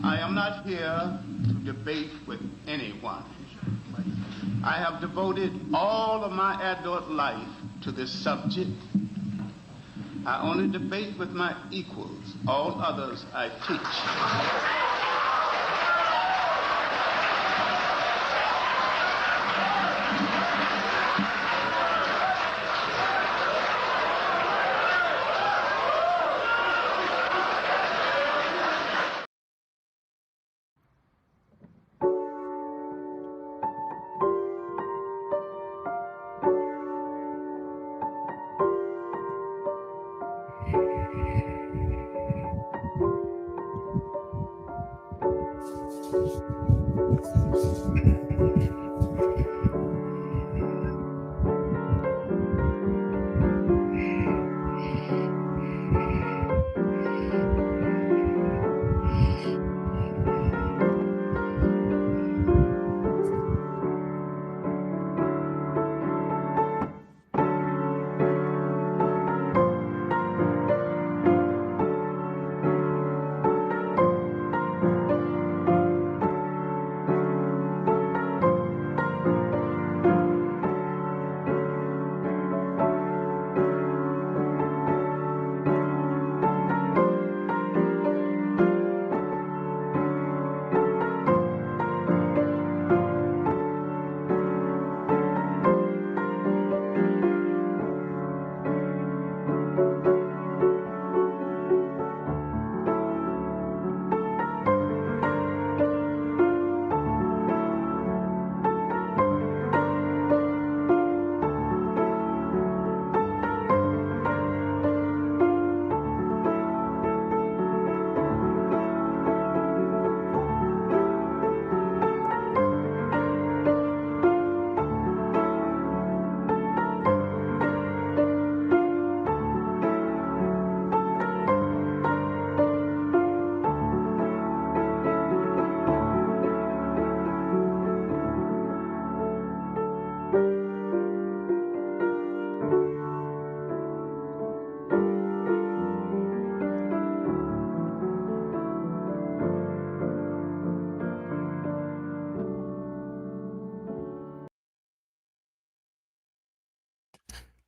I am not here to debate with anyone. I have devoted all of my adult life to this subject. I only debate with my equals. All others I teach.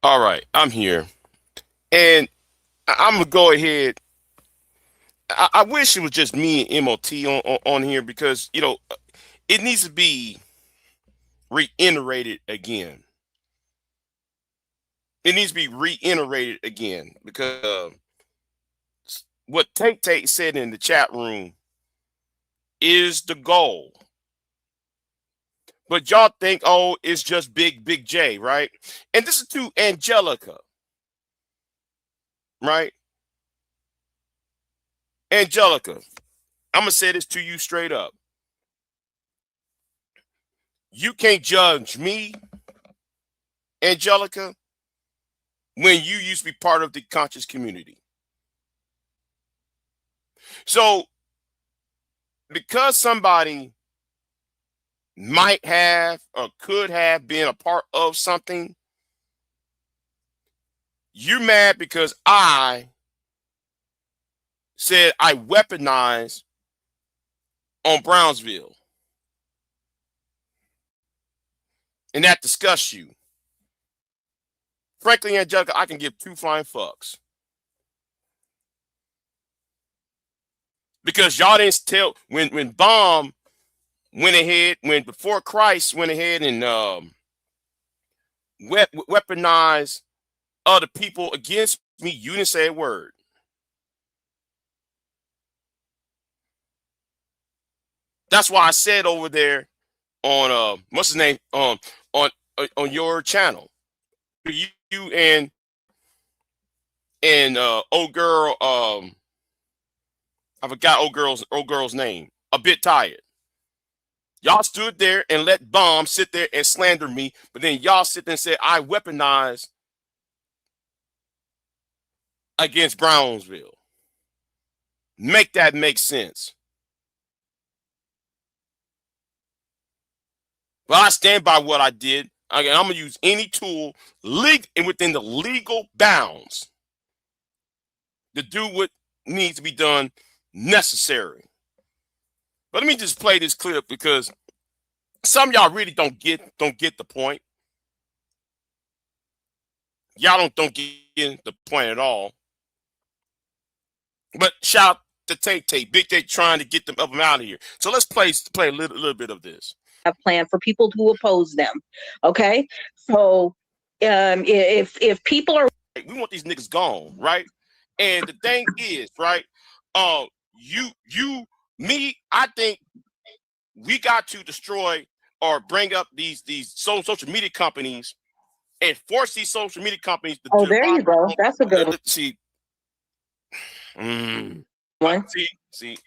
All right, I'm here, and I'm gonna go ahead. I wish it was just me and MOT on here because it needs to be reiterated again. It needs to be reiterated again because what Tate Tate said in the chat room is the goal. But y'all think, oh, it's just Big J, right? And this is to Angelica, right? Angelica, I'm gonna say this to you straight up. You can't judge me, Angelica, when you used to be part of the conscious community. So, because somebody might have or could have been a part of something, you're mad because I said I weaponized on Brownsville. And that disgusts you. Frankly, Angelica, I can give two flying fucks. Because y'all didn't tell when Bomb went ahead, when before Christ went ahead and weaponized other people against me, you didn't say a word. That's why I said over there on what's his name on your channel, you and old girl I forgot old girl's name. A bit tired. Y'all stood there and let Bomb sit there and slander me, but then y'all sit there and said I weaponized against Brownsville. Make that make sense. But I stand by what I did. I'm going to use any tool and within the legal bounds to do what needs to be done necessary. But let me just play this clip because some of y'all really don't get the point. Y'all don't get the point at all. But shout out to Tay, Big Tay trying to get them up and out of here. So let's play a little bit of this. A plan for people who oppose them. Okay, so if people are, we want these niggas gone, right? And the thing is, right? Me, I think we got to destroy or bring up these social media companies and force these social media companies to. Oh, there you go. That's a good one. See. One. See.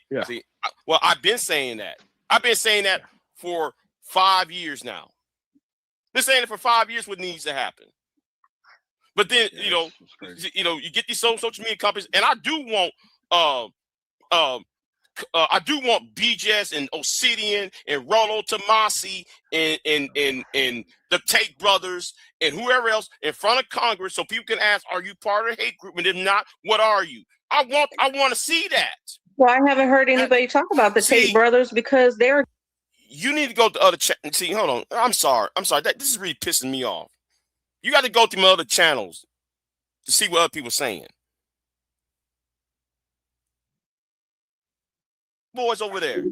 Well, I've been saying that. I've been saying that for 5 years now. Been saying it for 5 years. What needs to happen? But then you get these social media companies, and I do want BJS and Obsidian and Rollo Tomasi and the Tate brothers and whoever else in front of Congress, so people can ask, "Are you part of a hate group?" And if not, what are you? I want to see that. Well, I haven't heard anybody talk about the Tate brothers because they're. You need to go to other channels. See, hold on. I'm sorry. This is really pissing me off. You got to go through my other channels to see what other people are saying. Boys over there.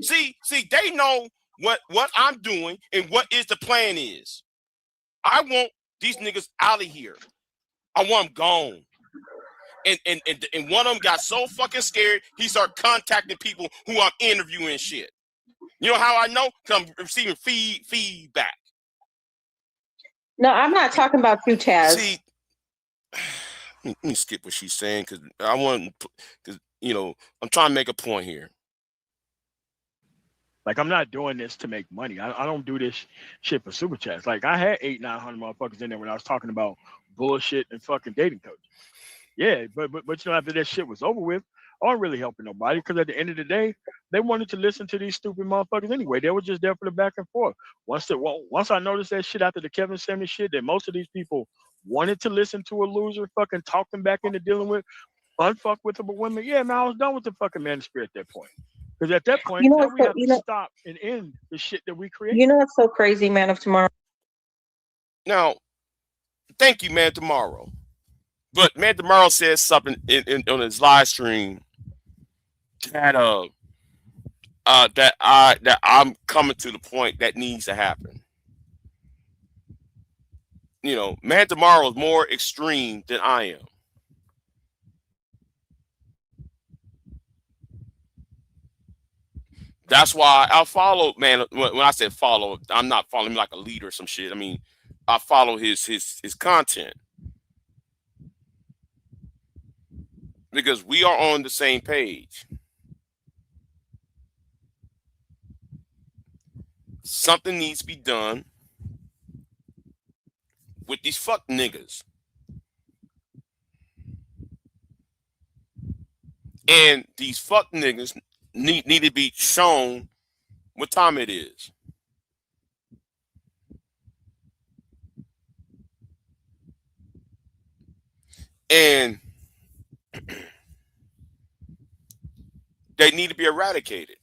See, they know what I'm doing and what is the plan is. I want these niggas out of here. I want them gone. And one of them got so fucking scared, he started contacting people who I'm interviewing and shit. You know how I know? Because I'm receiving feedback. No, I'm not talking about you, Taz. See, let me skip what she's saying because I'm trying to make a point here. Like, I'm not doing this to make money. I don't do this shit for super chats. Like, I had 800-900 motherfuckers in there when I was talking about bullshit and fucking dating coaches. Yeah, but after that shit was over with, I wasn't really helping nobody because at the end of the day, they wanted to listen to these stupid motherfuckers anyway. They were just there for the back and forth. Once I noticed that shit after the Kevin Samuels shit, that most of these people wanted to listen to a loser fucking talk them back into dealing with unfuck with them women. Yeah, man, I was done with the fucking manosphere at that point. Because at that point, we have to stop and end the shit that we create. You know what's so crazy, Man of Tomorrow? Now, thank you, Man Tomorrow. But Man Tomorrow says something on his live stream that I'm coming to the point that needs to happen. Man Tomorrow is more extreme than I am. That's why I follow, man. When I said follow, I'm not following him like a leader or some shit. I mean, I follow his content because we are on the same page. Something needs to be done with these fuck niggas. And these fuck niggas need to be shown what time it is. And they need to be eradicated.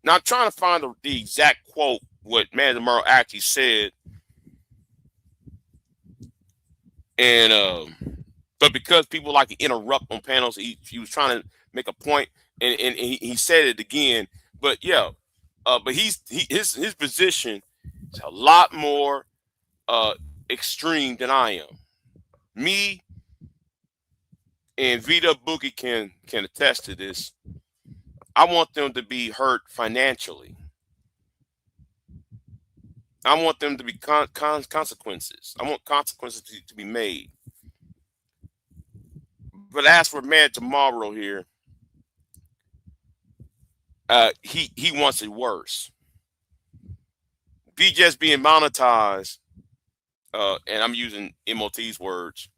Now I'm trying to find the exact quote, what Man Tomorrow actually said. And but because people like to interrupt on panels, he was trying to make a point, and he said it again. But yeah, but his position is a lot more extreme than I am. Me and Vita Boogie can attest to this. I want them to be hurt financially. I want them to be consequences. I want consequences to be made. But as for Man Tomorrow here, he wants it worse. BJ's being monetized, and I'm using MOT's words,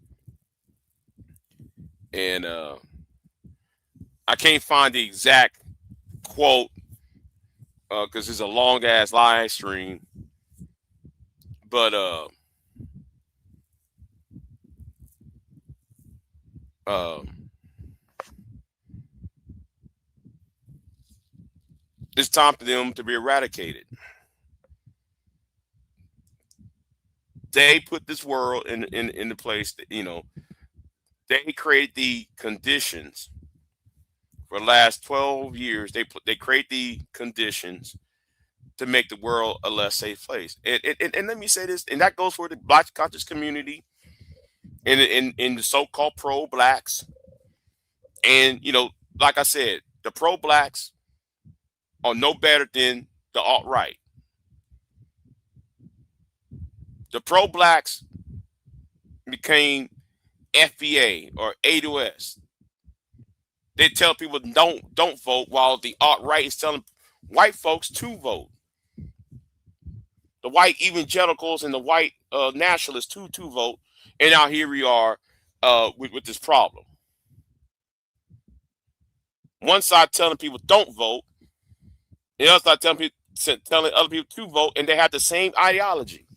and I can't find the exact quote because it's a long ass live stream, but it's time for them to be eradicated. They put this world in the place that, you know, they created the conditions for the last 12 years. They create the conditions to make the world a less safe place. And let me say this, and that goes for the Black conscious community and in the so-called pro-blacks. And, you know, like I said, the pro-blacks are no better than the alt-right. The pro-blacks became FBA or A2S. They tell people don't vote, while the alt-right is telling white folks to vote. The white evangelicals and the white nationalists to vote. And now here we are with this problem. One side telling people don't vote, the other side telling other people to vote, and they have the same ideology,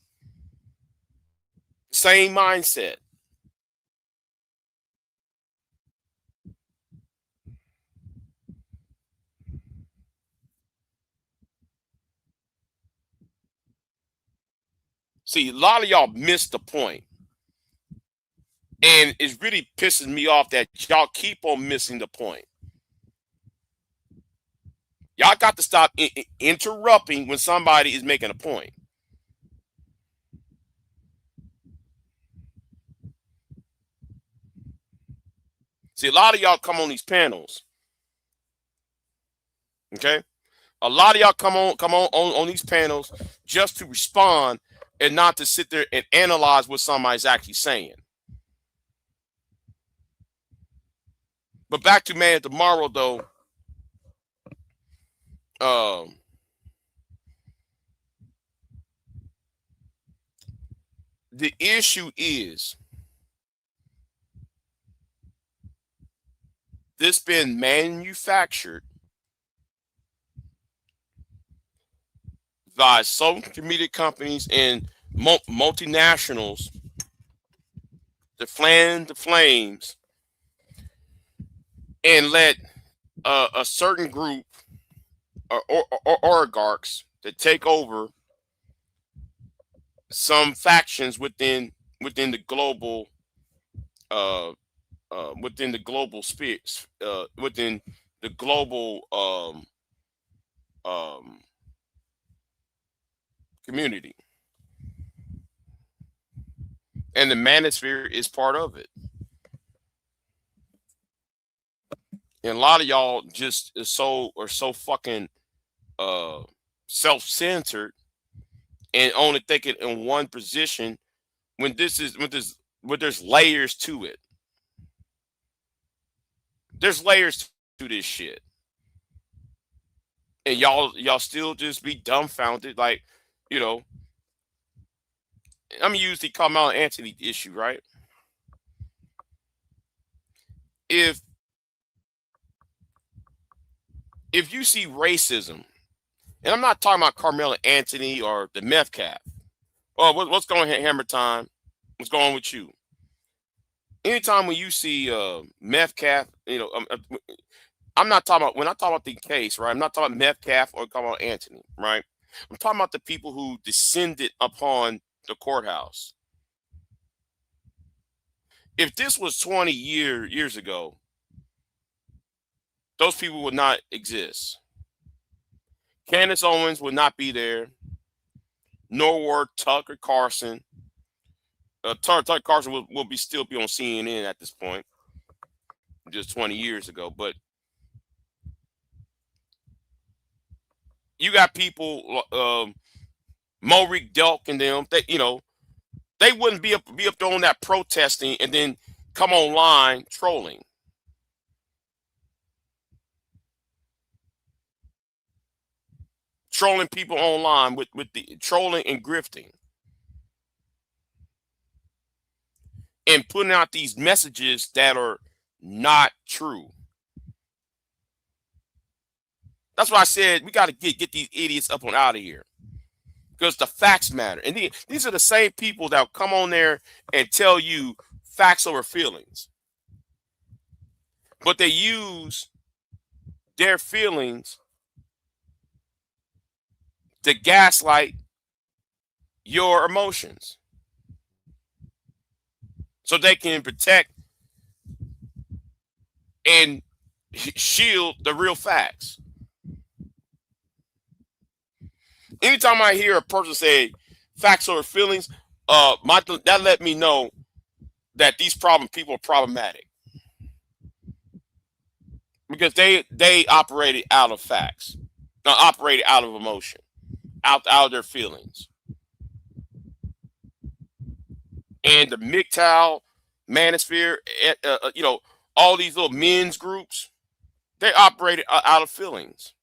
same mindset. See, a lot of y'all missed the point. And it's really pissing me off that y'all keep on missing the point. Y'all got to stop interrupting when somebody is making a point. See, a lot of y'all come on these panels. Okay? A lot of y'all come on these panels just to respond and not to sit there and analyze what somebody's actually saying. But back to Man of Tomorrow, though. The issue is this been manufactured by some comedic companies and multinationals to fan the flames and let a certain group or oligarchs to take over some factions within the global within the global space, within the global community, and the manosphere is part of it. And a lot of y'all just are so fucking self-centered and only thinking in one position when there's layers to it. There's layers to this shit. And y'all still just be dumbfounded, like, you know. I'm gonna use the Carmelo Anthony issue, right? If you see racism, and I'm not talking about Carmelo Anthony or the meth cap. Oh, what's going on, Hammer Time? What's going on with you? Anytime when you see meth cap, you know, I'm not talking about, when I talk about the case, right? I'm not talking about meth cap or talking about Anthony, right? I'm talking about the people who descended upon the courthouse. If this was 20 years ago, those people would not exist. Candace Owens would not be there, nor were Tucker Carlson. Tucker Carlson will still be on CNN at this point, just 20 years ago. But you got people, Morik Delk and them, they wouldn't be up there on that protesting and then come online trolling. Trolling people online with the trolling and grifting. And putting out these messages that are not true. That's why I said we got to get these idiots up and out of here. Because the facts matter. And these are the same people that will come on there and tell you facts over feelings. But they use their feelings to gaslight your emotions so they can protect and shield the real facts. Anytime I hear a person say facts over feelings, that let me know that these people are problematic because they operated out of facts, operated out of emotion, out of their feelings. And the MGTOW, Manosphere, all these little men's groups, they operated out of feelings,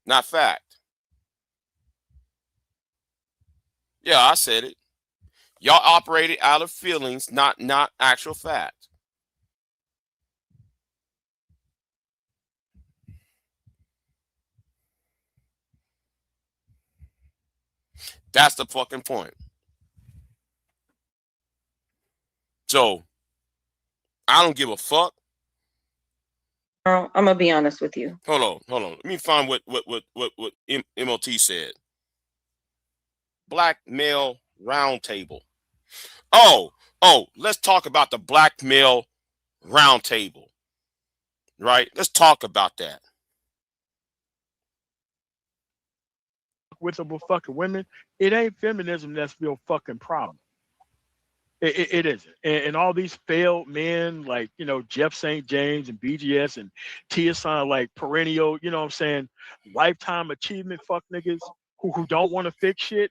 not fact. Yeah, I said it. Y'all operated out of feelings, not actual fact. That's the fucking point. So I don't give a fuck. I'm gonna be honest with you. Hold on. Let me find what MOT said. Black male roundtable. Oh, let's talk about the black male roundtable. Right? Let's talk about that. With the fucking women, it ain't feminism that's your fucking problem. It isn't. And all these failed men like, Jeff St. James and BGS and TSI, like perennial, you know what I'm saying, lifetime achievement fuck niggas who don't want to fix shit,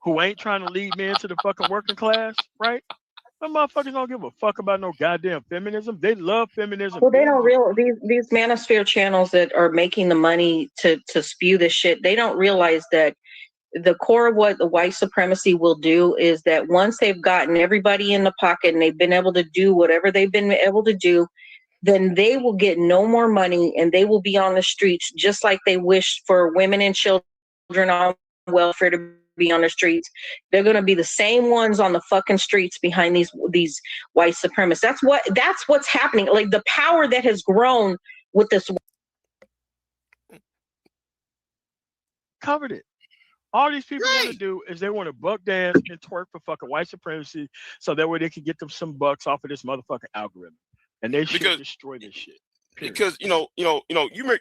who ain't trying to lead men to the fucking working class, right? Them motherfuckers don't give a fuck about no goddamn feminism. They love feminism. Well, they don't realize these manosphere channels that are making the money to spew this shit. They don't realize that the core of what the white supremacy will do is that once they've gotten everybody in the pocket and they've been able to do whatever they've been able to do, then they will get no more money and they will be on the streets just like they wish for women and children on welfare to be on the streets. They're going to be the same ones on the fucking streets behind these white supremacists. That's what's happening. Like the power that has grown with this. Covered it. All these people want to do is they want to buck dance and twerk for fucking white supremacy so that way they can get them some bucks off of this motherfucking algorithm. And they should destroy this shit. Period. Because you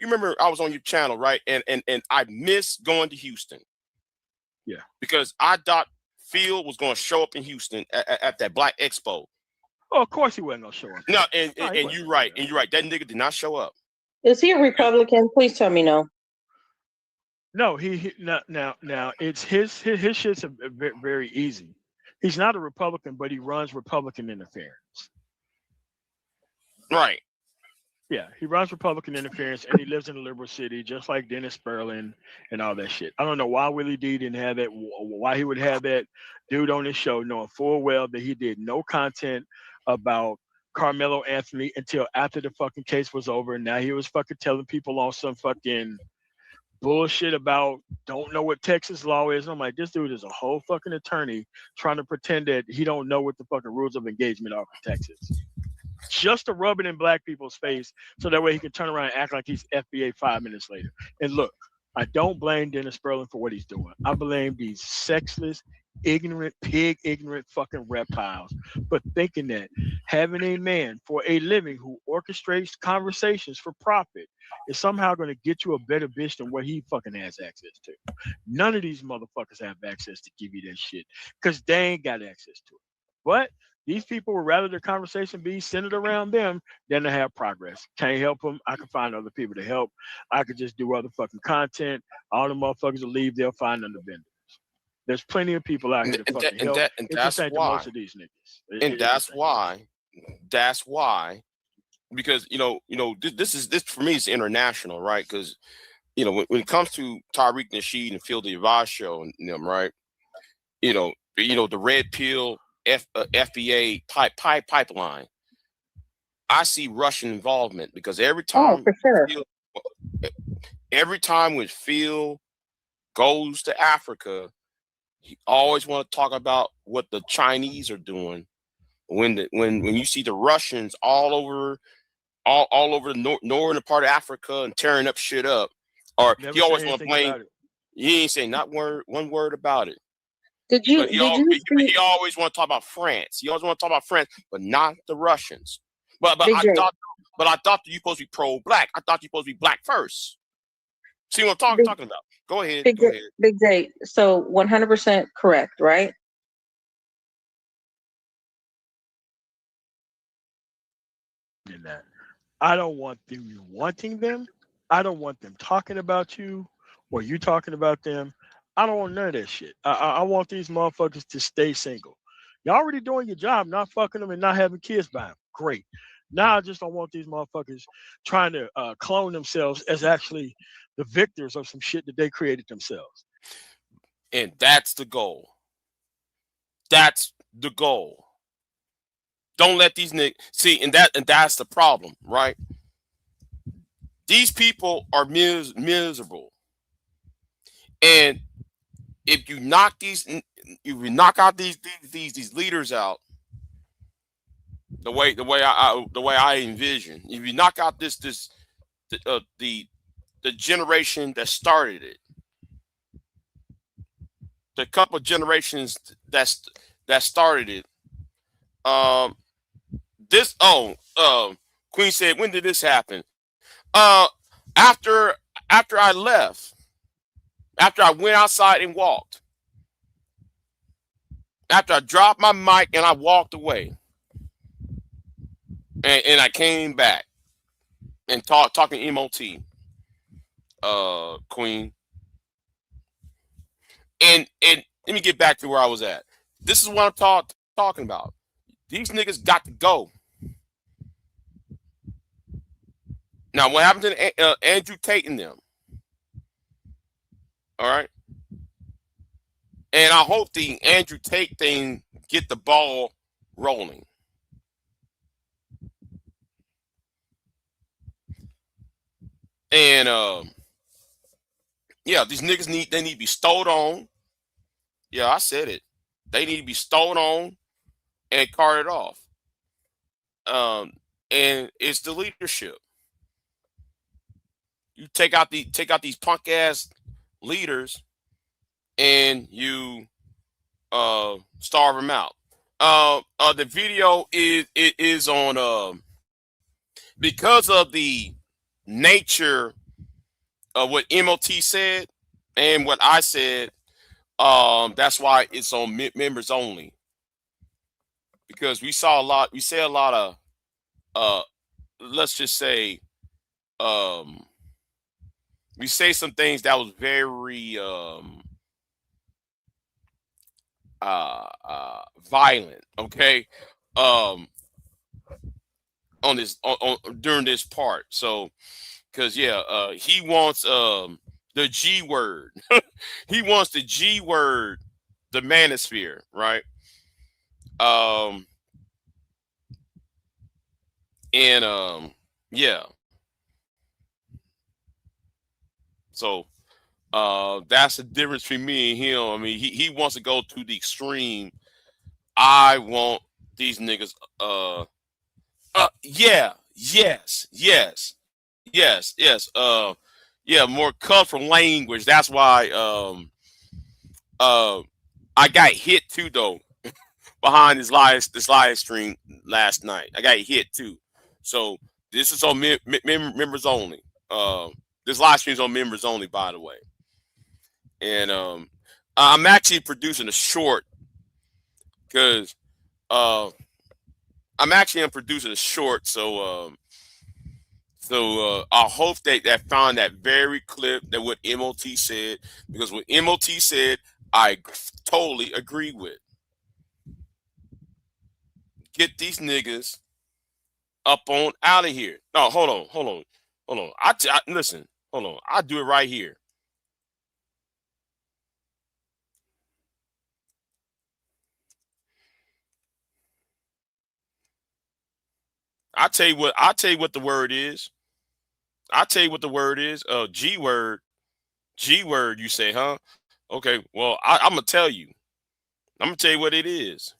remember I was on your channel, right? And I missed going to Houston. Yeah. Because I thought Phil was going to show up in Houston at that Black Expo. Oh, of course he wasn't going to show up. No, and you're right. And you're right. That nigga did not show up. Is he a Republican? Please tell me no. No, now it's his shit's very easy. He's not a Republican, but he runs Republican interference. Right. Yeah, he runs Republican interference, and he lives in a liberal city, just like Dennis Sperling and all that shit. I don't know why Willie D didn't have that, why he would have that dude on his show, knowing full well that he did no content about Carmelo Anthony until after the fucking case was over, and now he was fucking telling people on some fucking bullshit about don't know what Texas law is. And I'm like, this dude is a whole fucking attorney trying to pretend that he don't know what the fucking rules of engagement are for Texas. Just to rub it in black people's face so that way he can turn around and act like he's FBA 5 minutes later. And look, I don't blame Dennis Sperling for what he's doing. I blame these sexless, ignorant fucking reptiles for thinking that having a man for a living who orchestrates conversations for profit is somehow going to get you a better bitch than what he fucking has access to. None of these motherfuckers have access to give you that shit because they ain't got access to it. But these people would rather their conversation be centered around them than to have progress. Can't help them. I can find other people to help. I could just do other fucking content. All the motherfuckers will leave. They'll find other vendors. There's plenty of people out here to fucking help. And that's why. Most of these niggas. That's why. Because this for me is international, right? Because when it comes to Tariq Nasheed and Phil DeVos show and them, right? The red pill FBA pipeline. I see Russian involvement because every time, for sure. Every time when Phil goes to Africa, he always want to talk about what the Chinese are doing. When you see the Russians all over the northern part of Africa and tearing up shit up, or he always want to blame. He ain't say not one word about it. Did But you see he always want to talk about France. He always want to talk about France, but not the Russians. But Big J? I thought you supposed to be pro-black. I thought you supposed to be black first. See what I'm Big talking about? Go ahead. Big Go J, ahead. Big J. So 100% correct, right? In that, I don't want you wanting them. I don't want them talking about you or you talking about them. I don't want none of that shit. I want these motherfuckers to stay single. You're already doing your job, not fucking them and not having kids by them. Great. Now I just don't want these motherfuckers trying to clone themselves as actually the victors of some shit that they created themselves. And that's the goal. That's the goal. Don't let these niggas see, and that's the problem, right? These people are miserable, and if you knock out these leaders out, the way I envision, if you knock out the generation that started it, the couple generations that started it, um, Queen said, when did this happen? Uh, after I left, after I went outside and walked, after I dropped my mic and I walked away, and I came back and talking MOT, Queen, and let me get back to where I was at. This is what I'm talking about. These niggas got to go. Now, what happened to Andrew Tate and them? All right, and I hope the Andrew Tate thing get the ball rolling. And yeah, these niggas need to be stowed on. Yeah, I said it. They need to be stowed on and carted off. Um, and it's the leadership. You take out these punk ass leaders and you starve them out. The video is on because of the nature of what MOT said and what I said. That's why it's on members only, because we say a lot of uh let's just say um we say some things that was very violent, okay, um on this on during this part. So because yeah, he wants the G word. He wants the G word, the manosphere, right? um and yeah, so that's the difference between me and him. I mean, he wants to go to the extreme. I want these niggas yeah, yes, yeah, more colorful language. That's why uh I got hit too though behind this live stream last night. I got hit too. So this is on members only. This live stream is on members only, by the way. And I'm actually producing a short because uh I'm producing a short. So I hope that found that very clip that what MOT said, because what MOT said I totally agree with. Get these niggas up on out of here. No, hold on. Listen, hold on. I do it right here. I tell you what the word is. I tell you what the word is. G word. G word, you say, huh? Okay, well, I'm gonna tell you. I'm gonna tell you what it is.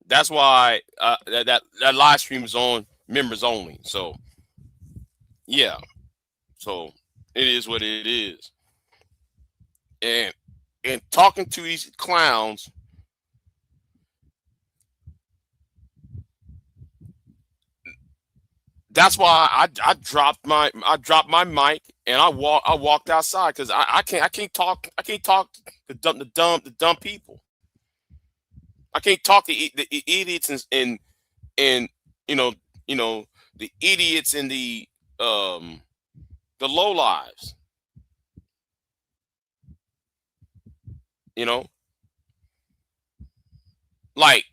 That's why that live stream is on members only. So yeah, so it is what it is. And talking to these clowns, that's why I dropped my mic and I walked outside because I can't talk to the dumb people. I can't talk to the idiots and you know the idiots and the low lives. You know, like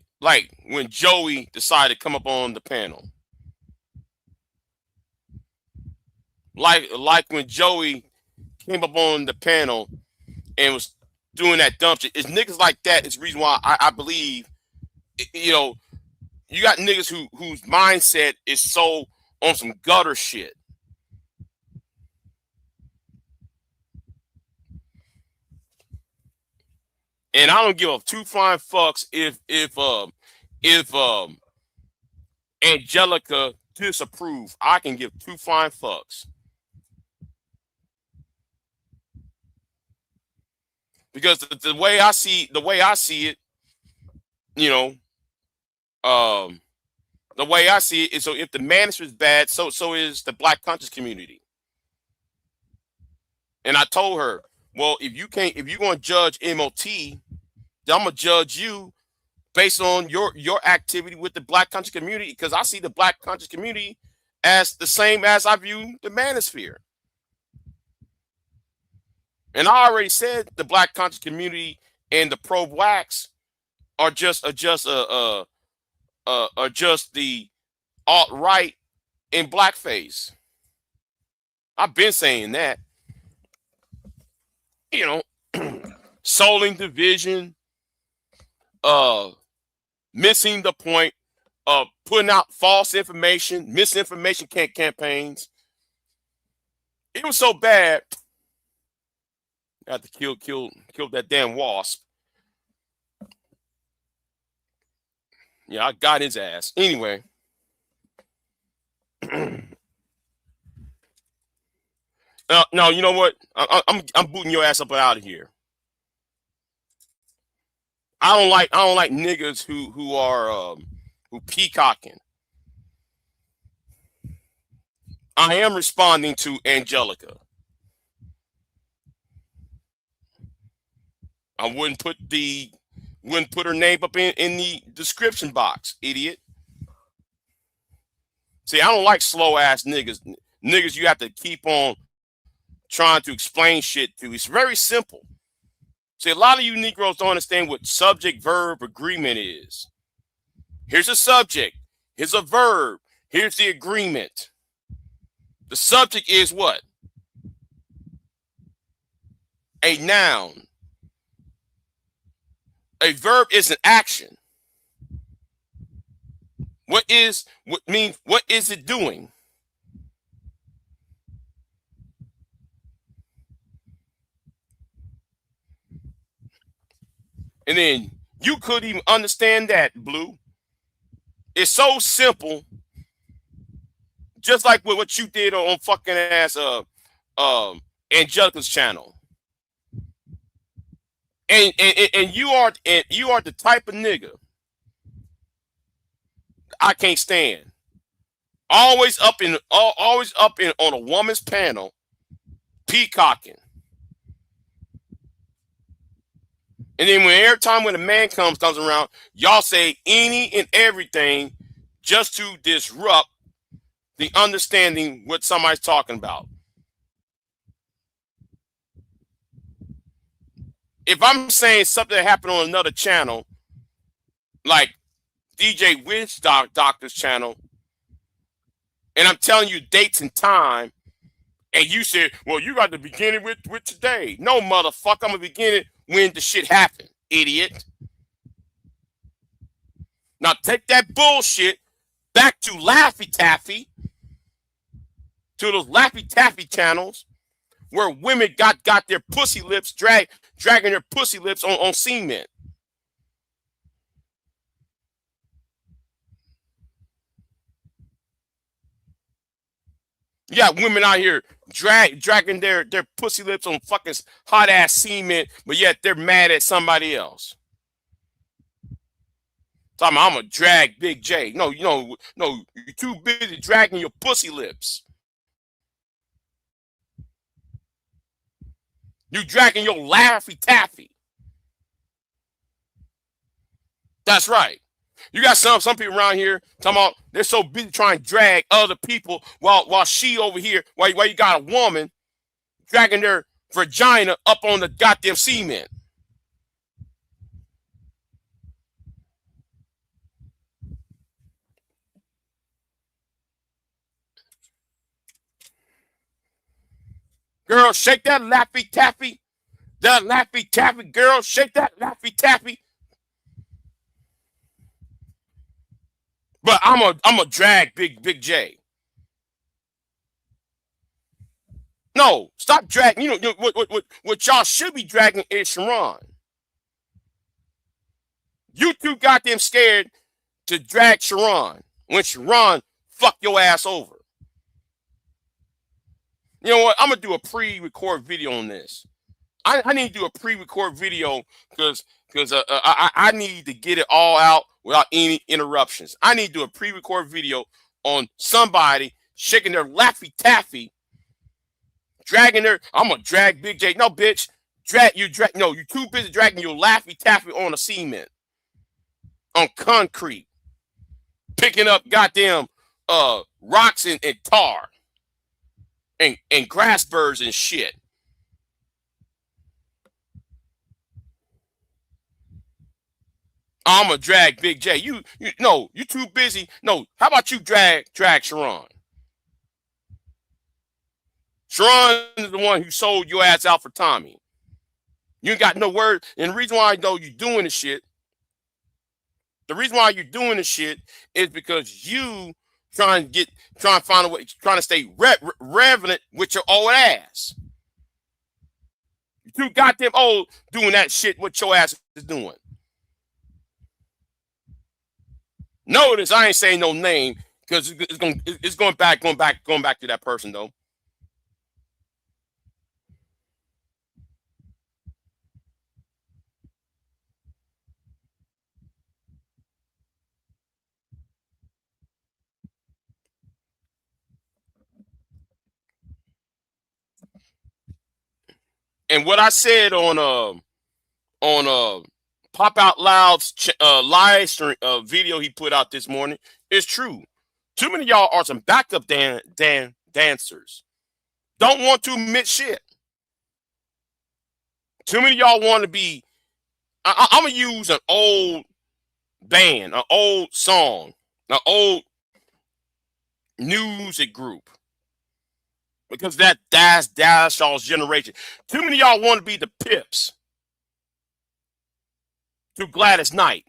when Joey decided to come up on the panel. Like when Joey came up on the panel and was doing that dumb shit. It's niggas like that. It's the reason why I believe, you know, you got niggas whose mindset is so on some gutter shit. And I don't give a two flying fucks if Angelica disapprove. I can give two flying fucks. Because the way I see it, you know, the way I see it is, so if the manager is bad, so is the Black conscious community. And I told her, well, if you're going to judge MOT, then I'm gonna judge you based on your activity with the Black conscious community, because I see the Black conscious community as the same as I view the manosphere. And I already said the Black conscious community and the pro-blacks are just the alt-right in blackface. I've been saying that. You know, souling division, missing the point, putting out false information, misinformation campaigns. It was so bad. I had to kill that damn wasp. Yeah, I got his ass. Anyway. No, you know what? I'm booting your ass up and out of here. I don't like niggas who are who peacocking. I am responding to Angelica. I wouldn't put her name up in the description box, idiot. See, I don't like slow ass niggas. Niggas you have to keep on trying to explain shit to. It's very simple. See, a lot of you Negroes don't understand what subject-verb agreement is. Here's a subject. Here's a verb. Here's the agreement. The subject is what? A noun. A verb is an action. What is it doing? And then you couldn't even understand that, Blue. It's so simple. Just like what you did on fucking ass Angelica's channel. And you are the type of nigga I can't stand. Always up on a woman's panel, peacocking. And then every time when a man comes around, y'all say any and everything just to disrupt the understanding what somebody's talking about. If I'm saying something that happened on another channel, like DJ Witch Doctor's channel, and I'm telling you dates and time, and you said, well, you got to begin it with today. No, motherfucker, I'm going to begin it when the shit happened, idiot. Now take that bullshit back to Laffy Taffy, to those Laffy Taffy channels where women got their pussy lips dragging their pussy lips on cement. You got women out here dragging their pussy lips on fucking hot ass cement, but yet they're mad at somebody else. So I'm gonna drag Big J. No, no, you're too busy dragging your pussy lips. You dragging your Laffy Taffy. That's right. You got some people around here talking about they're so busy trying to drag other people while she over here, while you got a woman dragging their vagina up on the goddamn cement. Girl, shake that Laffy Taffy. That Laffy Taffy, girl, shake that Laffy Taffy. But I'm a drag Big J. No, stop dragging. You know what y'all should be dragging is Sharon. You too goddamn scared to drag Sharon when Sharon fuck your ass over. You know what? I'm gonna do a pre-record video on this. I need to do a pre-record video because I need to get it all out without any interruptions. I need to do a pre-record video on somebody shaking their Laffy Taffy, dragging their. I'm gonna drag Big J. No, bitch, No, you're too busy dragging your Laffy Taffy on a cement, on concrete, picking up goddamn rocks and tar and grass birds and shit. I'm gonna drag Big J. You too busy. No, how about you drag Sharon? Sharon is the one who sold your ass out for Tommy. You ain't got no word. And the reason why I know you're doing this shit, is because you trying to find a way, trying to stay revenant with your old ass. You're too goddamn old doing that shit what your ass is doing. Notice I ain't saying no name because it's going back to that person though. And what I said on Pop Out Loud's live stream video he put out this morning is true. Too many of y'all are some backup dancers. Don't want to admit shit. Too many of y'all want to be. I'm gonna use an old band, an old song, an old music group, because that's y'all's generation. Too many of y'all want to be the Pips to Gladys Knight.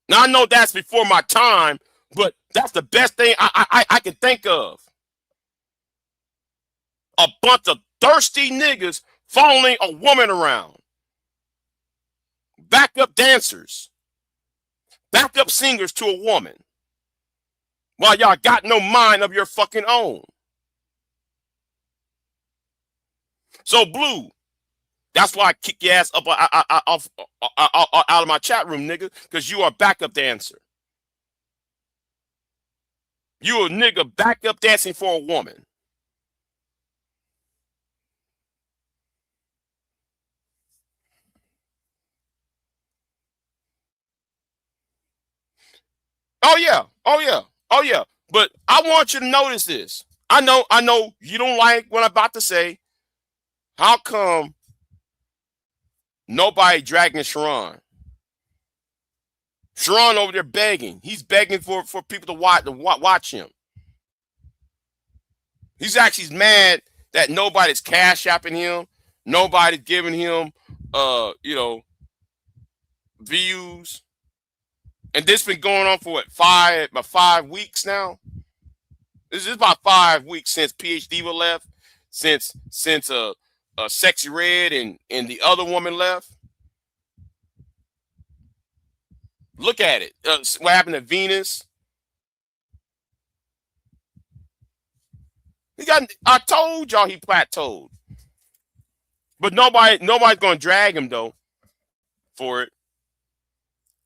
Now I know that's before my time, but that's the best thing I can think of. A bunch of thirsty niggas following a woman around. Backup dancers. Backup singers to a woman. While y'all got no mind of your fucking own. So Blue, that's why I kick your ass up out of my chat room, nigga, because you are a backup dancer. You a nigga backup dancing for a woman. Oh yeah. But I want you to notice this. I know you don't like what I'm about to say. How come nobody dragging Sharon? Sharon over there begging. He's begging for people to watch him. He's actually mad that nobody's cash apping him. Nobody's giving him views. And this been going on for what, 5 weeks now? This is about 5 weeks since PhD left, since Sexy Red and the other woman left. Look at it. What happened to Venus? I told y'all he plateaued. But nobody's gonna drag him though for it.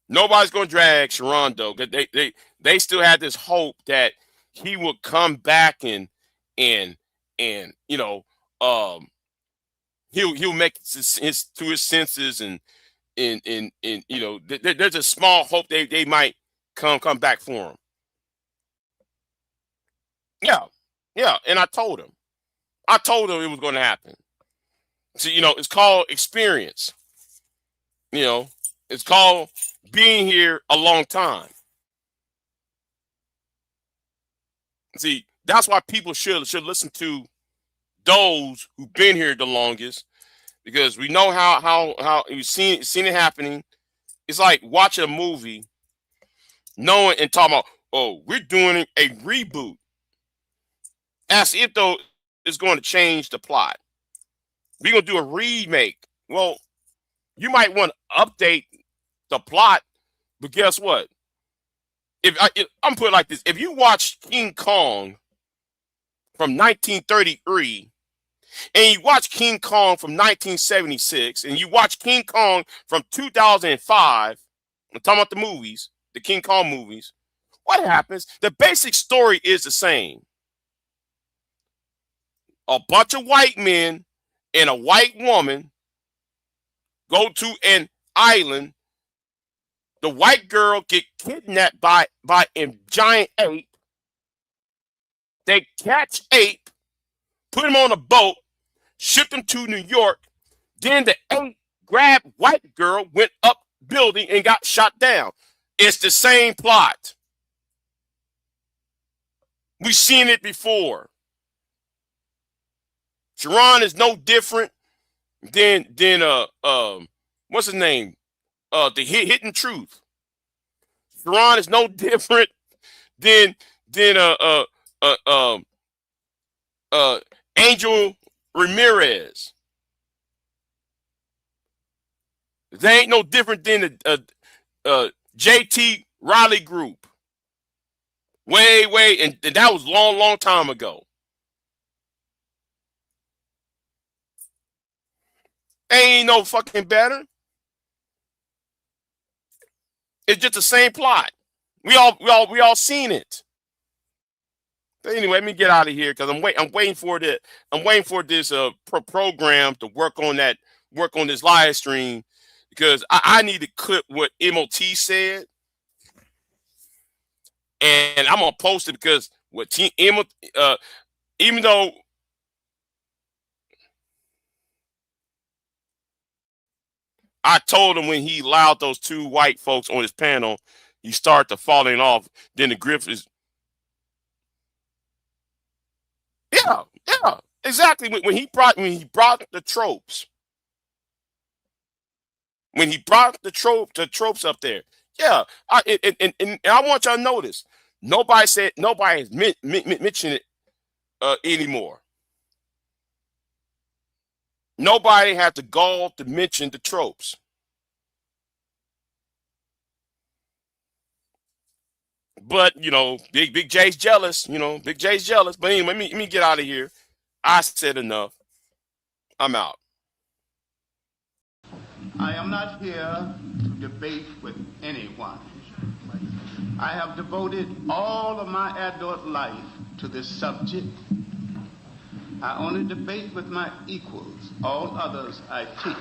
Nobody's gonna drag Sharon though. They still had this hope that he would come back and you know he'll make his to his senses and you know there's a small hope they might come back for him. Yeah, and I told him it was going to happen. So you know it's called experience. You know it's called being here a long time. See, that's why people should listen to those who've been here the longest, because we know how you've seen it happening. It's like watching a movie, knowing and talking about, oh, we're doing a reboot, as if though it's going to change the plot. We're gonna do a remake. Well, you might want to update the plot, but guess what? If I'm putting it like this, if you watch King Kong from 1933 and you watch King Kong from 1976 and you watch King Kong from 2005, I'm talking about the movies, the King Kong movies, what happens? The basic story is the same. A bunch of white men and a white woman go to an island. The white girl get kidnapped by a giant ape. They catch ape, put him on a boat, ship him to New York. Then the ape grabbed white girl, went up building, and got shot down. It's the same plot. We've seen it before. Sharon is no different than what's his name? The Hidden Truth. Sharon is no different than Angel Ramirez. They ain't no different than the JT Riley group. Way, and that was long time ago. Ain't no fucking better. It's just the same plot. We all seen it. But anyway, let me get out of here because I'm waiting for this program to work on this live stream, because I need to clip what MOT said, and I'm gonna post it because even though I told him when he allowed those two white folks on his panel, he started to falling off. Then the grift is, yeah, exactly. When he brought the tropes, the tropes up there, yeah. And I want y'all to notice, nobody has mentioned it anymore. Nobody had the gall to mention the tropes. But, you know, Big J's jealous. You know, Big J's jealous. But anyway, let me get out of here. I said enough. I'm out. I am not here to debate with anyone. I have devoted all of my adult life to this subject. I only debate with my equals. All others I teach.